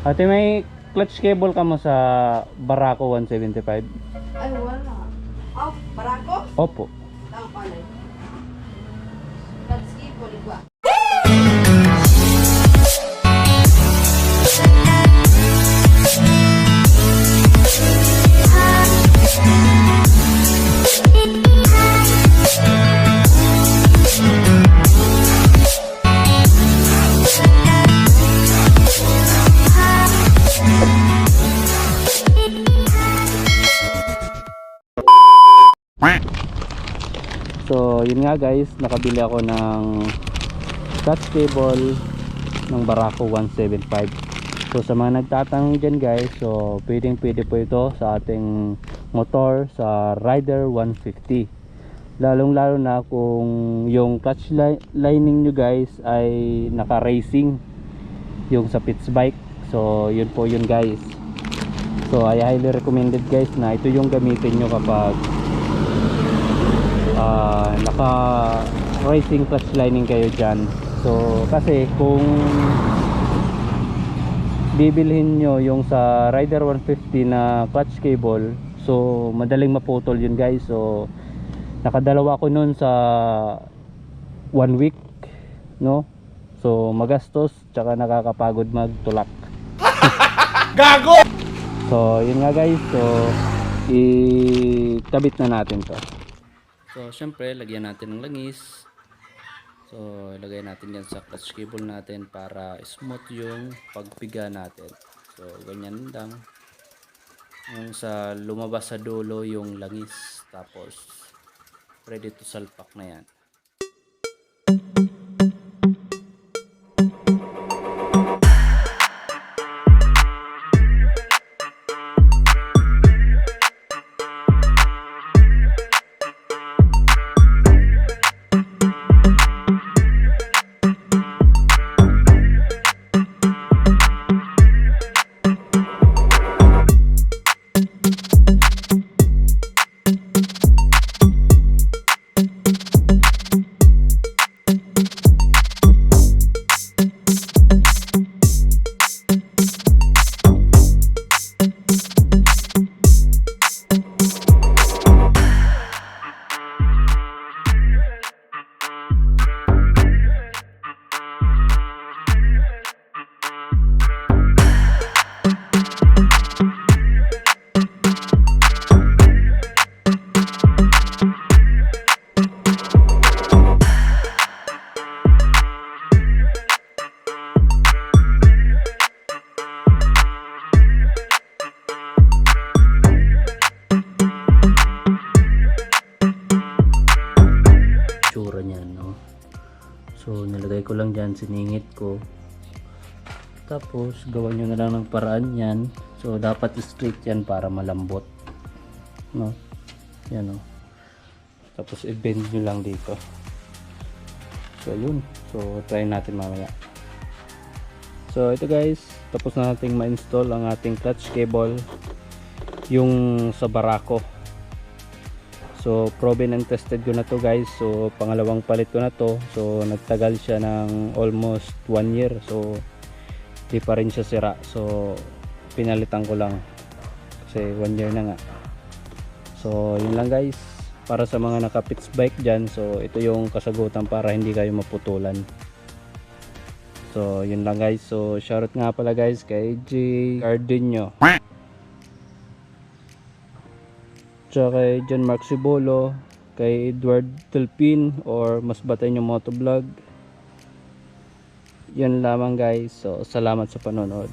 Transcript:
Ate, may clutch cable ka mo sa Barako 175? Ay, wala. Oh, barako? Opo. Tama pa na. Katski, poligwa. So yun nga guys, nakabili ako ng clutch cable ng Barako 175. So sa mga nagtatanong dyan guys, so pwede po ito sa ating motor sa Rider 150. Lalong lalo na kung yung clutch lining nyo guys ay naka racing, yung sa pits bike. So yun po yun guys. So I highly recommended guys na ito yung gamitin nyo kapag naka racing clutch lining kayo dyan. So kasi kung bibilhin nyo yung sa Rider 150 na clutch cable, so madaling maputol yun guys. So nakadalawa ko nun sa 1 week, no? So magastos tsaka nakakapagod magtulak. Gago! So yun nga guys, so ikabit na natin to. So syempre lagyan natin ng langis. So ilagay natin yan sa clutch cable natin para smooth yung pagpiga natin. So ganyan lang. Yung sa lumabas sa dulo yung langis, tapos ready to salpak na yan. Tsura niyan, no? So nilagay ko lang dyan, siningit ko, tapos gawan nyo na lang ng paraan yan. So dapat straight yan para malambot, no? Yan, no? Tapos i-bend nyo lang dito. So yun, so try natin mamaya. So ito guys, tapos na nating ma-install ang ating clutch cable, yung sa Barako. So proven and tested ko na to guys. So pangalawang palit ko na to. So nagtagal siya ng almost 1 year. So di pa rin siya sira. So pinalitan ko lang kasi 1 year na nga. So yun lang guys, para sa mga naka pits bike dyan. So ito yung kasagutan para hindi kayo maputulan. So yun lang guys. So shoutout nga pala guys kay J. Cardenio, tsaka kay John Mark Cibolo, kay Edward Tulpin or Mas Batay Nyo Motovlog. Yan lamang guys. So salamat sa panonood.